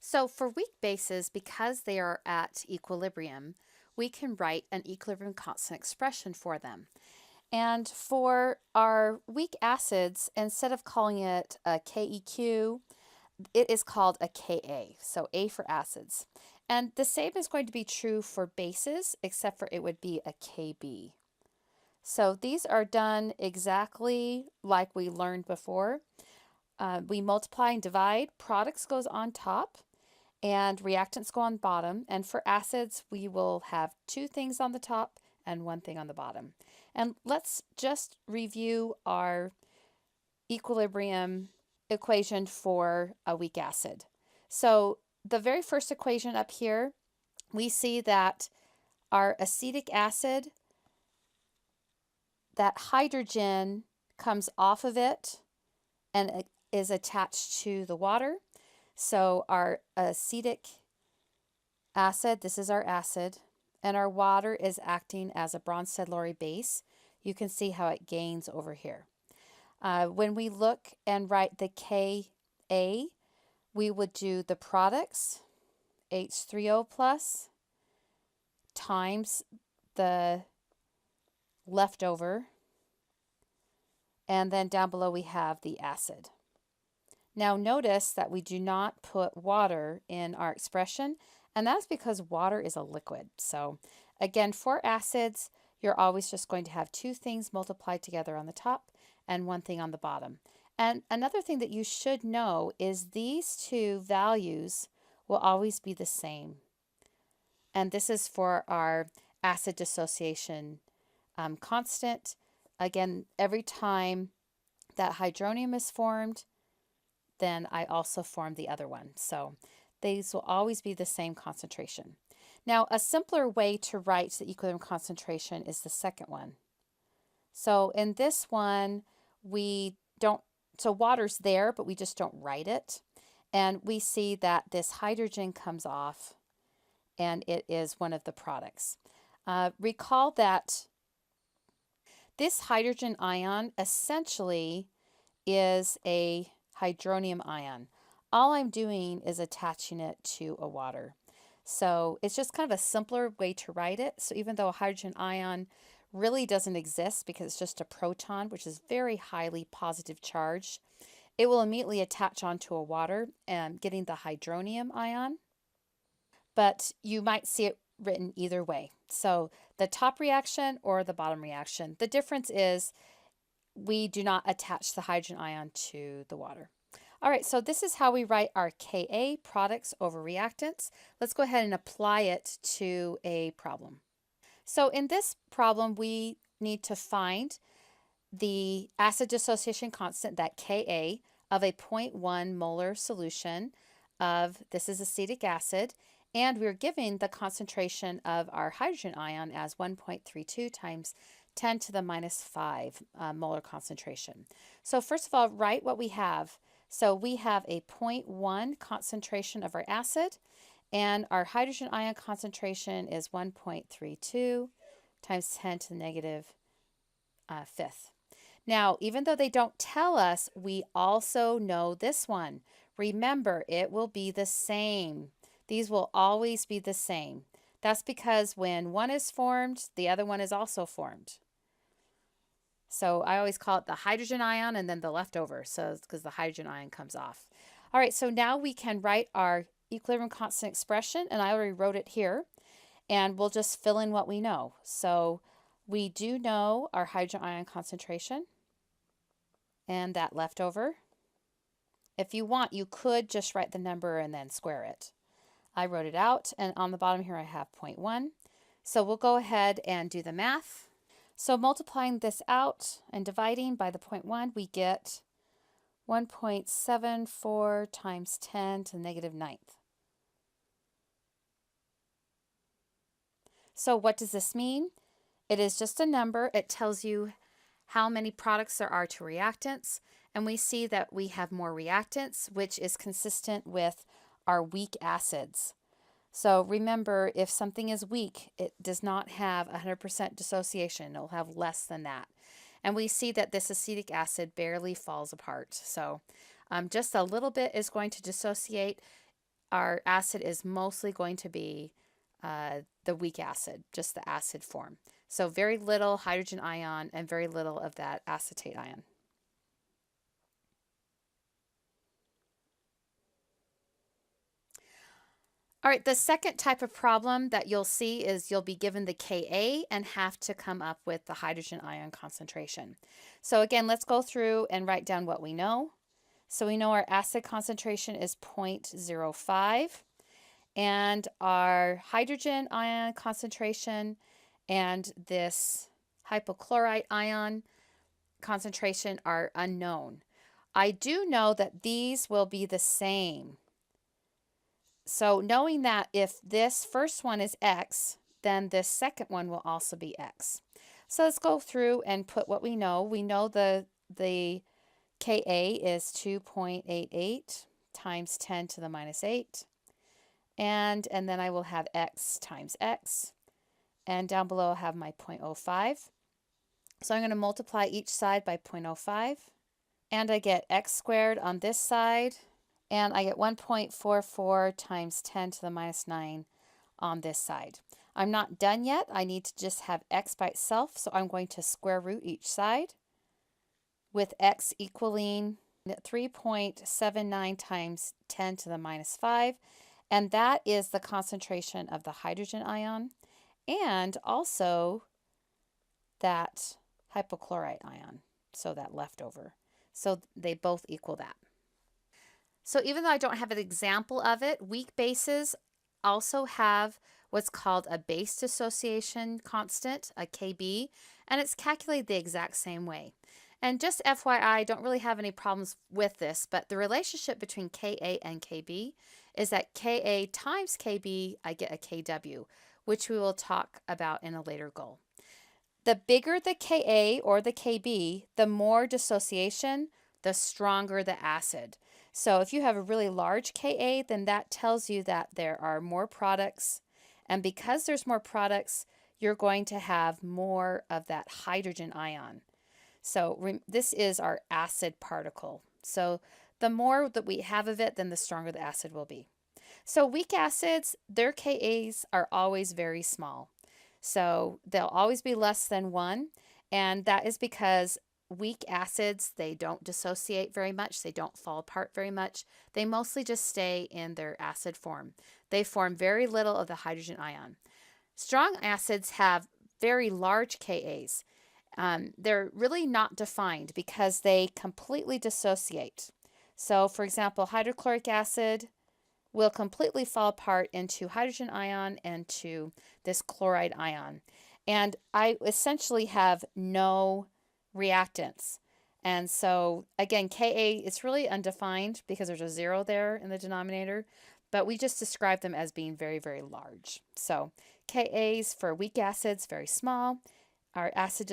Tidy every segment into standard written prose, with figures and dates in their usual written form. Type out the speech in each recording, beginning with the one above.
So for weak bases, because they are at equilibrium, we can write an equilibrium constant expression for them. And for our weak acids, instead of calling it a KEQ, it is called a Ka, so A for acids. And the same is going to be true for bases, except for it would be a Kb. So these are done exactly like we learned before. We multiply and divide, products goes on top, and reactants go on bottom. And for acids, we will have two things on the top and one thing on the bottom. And let's just review our equilibrium equation for a weak acid. So the very first equation up here, we see that our acetic acid, that hydrogen comes off of it and it is attached to the water. So our acetic acid, this is our acid, and our water is acting as a Bronsted-Lowry base. You can see how it gains over here. When we look and write the Ka, we would do the products, H3O plus, times the leftover, and then down below we have the acid. Now notice that we do not put water in our expression, and that's because water is a liquid. So again, for acids, you're always just going to have two things multiplied together on the top and one thing on the bottom. And another thing that you should know is these two values will always be the same. And this is for our acid dissociation constant. Again, every time that hydronium is formed, then I also form the other one. So these will always be the same concentration. Now, a simpler way to write the equilibrium concentration is the second one. So in this one, so water's there, but we just don't write it. And we see that this hydrogen comes off and it is one of the products. Recall that this hydrogen ion essentially is a hydronium ion. All I'm doing is attaching it to a water. So it's just kind of a simpler way to write it. So even though a hydrogen ion really doesn't exist because it's just a proton, which is very highly positive charged, it will immediately attach onto a water and getting the hydronium ion. But you might see it written either way. So the top reaction or the bottom reaction. The difference is we do not attach the hydrogen ion to the water. All right, so this is how we write our Ka, products over reactants. Let's go ahead and apply it to a problem. So in this problem, we need to find the acid dissociation constant, that Ka, of a 0.1 molar solution of, this is acetic acid, and we're given the concentration of our hydrogen ion as 1.32 times 10 to the minus 5 molar concentration. So first of all, write what we have. So we have a 0.1 concentration of our acid, and our hydrogen ion concentration is 1.32 times 10 to the negative fifth. Now, even though they don't tell us, we also know this one. Remember, it will be the same. These will always be the same. That's because when one is formed, the other one is also formed. So I always call it the hydrogen ion and then the leftover, so it's because the hydrogen ion comes off. All right, so now we can write our equilibrium constant expression, and I already wrote it here, and we'll just fill in what we know. So we do know our hydrogen ion concentration and that leftover. If you want, you could just write the number and then square it. I wrote it out, and on the bottom here I have 0.1. So we'll go ahead and do the math. So multiplying this out and dividing by the 0.1, we get 1.74 times 10 to the negative ninth. So what does this mean? It is just a number. It tells you how many products there are to reactants, and we see that we have more reactants, which is consistent with our weak acids. So remember, if something is weak, it does not have 100% dissociation. It will have less than that. And we see that this acetic acid barely falls apart. So just a little bit is going to dissociate. our acid is mostly going to be the weak acid, just the acid form. So very little hydrogen ion and very little of that acetate ion. All right, the second type of problem that you'll see is you'll be given the Ka and have to come up with the hydrogen ion concentration. So again, let's go through and write down what we know. So we know our acid concentration is 0.05 and our hydrogen ion concentration and this hypochlorite ion concentration are unknown. I do know that these will be the same. So knowing that if this first one is X, then this second one will also be X. So let's go through and put what we know. We know the Ka is 2.88 times 10 to the minus 8. And then I will have X times X. And down below I have my 0.05. So I'm going to multiply each side by 0.05. And I get X squared on this side. And I get 1.44 times 10 to the minus 9 on this side. I'm not done yet. I need to just have X by itself. So I'm going to square root each side with X equaling 3.79 times 10 to the minus 5. And that is the concentration of the hydrogen ion and also that hypochlorite ion, so that leftover. So they both equal that. So even though I don't have an example of it, weak bases also have what's called a base dissociation constant, a Kb, and it's calculated the exact same way. And just FYI, I don't really have any problems with this, but the relationship between Ka and Kb is that Ka times Kb, I get a Kw, which we will talk about in a later goal. The bigger the Ka or the Kb, the more dissociation, the stronger the acid. So if you have a really large Ka, then that tells you that there are more products. And because there's more products, you're going to have more of that hydrogen ion. So this is our acid particle. So the more that we have of it, then the stronger the acid will be. So weak acids, their Kas are always very small. So they'll always be less than 1. And that is because weak acids, they don't dissociate very much. They don't fall apart very much. They mostly just stay in their acid form. They form very little of the hydrogen ion. Strong acids have very large Kas. They're really not defined because they completely dissociate. So for example, hydrochloric acid will completely fall apart into hydrogen ion and to this chloride ion. And I essentially have no reactants. And so again, Ka, it's really undefined because there's a 0 there in the denominator, but we just describe them as being very, very large. So Kas for weak acids, very small. Our acid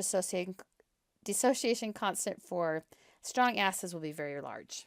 dissociation constant for strong acids will be very large.